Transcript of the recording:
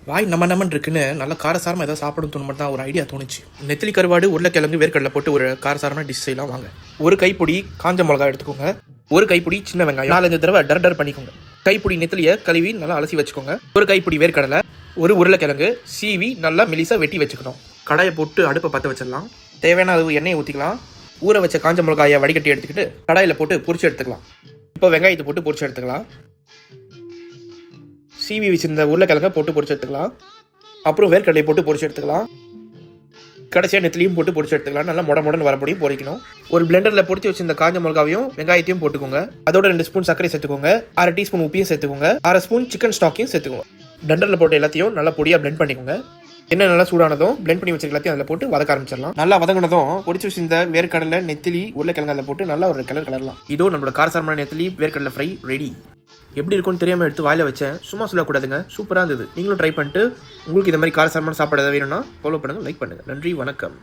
வாய் நம்மன்னு இருக்குன்னு நல்ல காரசாரமாக ஏதாவது சாப்பிடும் தோணும் தான் ஒரு ஐடியா தோணுச்சு. நெத்திலி கருவாடு உருளைக்கிழங்கு வேர்க்கடலை போட்டு ஒரு காரசாரமான டிஷ் செய்யலாம் வாங்க. ஒரு கைப்பிடி காஞ்ச மிளகா எடுத்துக்கோங்க. ஒரு கைப்பிடி சின்ன வெங்காயம் 4-5 தடவை டர் பண்ணிக்கோங்க. கைப்பிடி நெத்திலியை கழுவி நல்லா அலசி வச்சுக்கோங்க. ஒரு கைப்பிடி வேர்க்கடலை, ஒரு உருளைக்கிழங்கு சீவி நல்லா மெலிசா வெட்டி வச்சுக்கணும். கடாயை போட்டு அடுப்பை பற்ற வச்சிடலாம். தேவையான அளவு எண்ணெயை ஊற்றிக்கலாம். ஊற வச்ச காஞ்ச மிளகாயை வடிகட்டி எடுத்துக்கிட்டு கடாயில் போட்டு பொரிச்சு எடுத்துக்கலாம். இப்போ வெங்காயத்தை போட்டு பொரிச்சு எடுத்துக்கலாம். சீவி வச்சிருந்த உருளைக்கிழங்கை போட்டு பொரிச்சு எடுத்துக்கலாம். அப்புறம் வேர்க்கடலையை போட்டு பொரிச்சு எடுத்துக்கலாம். கடைசியாக நெத்திலையும் போட்டு பொரிச்சு எடுத்துக்கலாம். நல்லா முடன்னு வரப்படியும் பொரிக்கணும். ஒரு பிளெண்டரில் பொரிச்சு வச்சிருந்த காஞ்ச மிளகாவையும் வெங்காயத்தையும் போட்டுக்கோங்க. அதோட 2 ஸ்பூன் சர்க்கரை சேர்த்துக்கோங்க. 1/2 டீஸ்பூன் உப்பையும் சேர்த்துக்கோங்க. 1/2 ஸ்பூன் சிக்கன் ஸ்டாக்கையும் சேர்த்துக்கோங்க. பிளெண்டரில் போட்டு எல்லாத்தையும் நல்லா பொடியாக பிளெண்ட் பண்ணிக்கோங்க. என்ன நல்லா சூடானதும் பிளெண்ட் பண்ணி வச்சிருக்க எல்லாத்தையும் அதில் போட்டு வதக்க ஆரம்பிச்சிடலாம். நல்லா வதங்கினதும் பொரிச்சு வச்சிருந்த வேர்க்கடலை நெத்திலி உருளைக்கிழங்கு அதில் போட்டு நல்லா ஒரு கலரலாம். இதோ நம்மளோட காரசாரமான நெத்திலி வேர்க்கடலை ஃப்ரை ரெடி. எப்படி இருக்கும்னு தெரியாமல் எடுத்து வாயில வச்சேன். சும்மா சொல்லக்கூடாதுங்க, சூப்பராக இருந்தது. நீங்களும் ட்ரை பண்ணிட்டு உங்களுக்கு இந்த மாதிரி காரசாரமான சாப்பாடு ஏதாவது வேணும்னா ஃபாலோ பண்ணுங்கள், லைக் பண்ணுங்கள். நன்றி, வணக்கம்.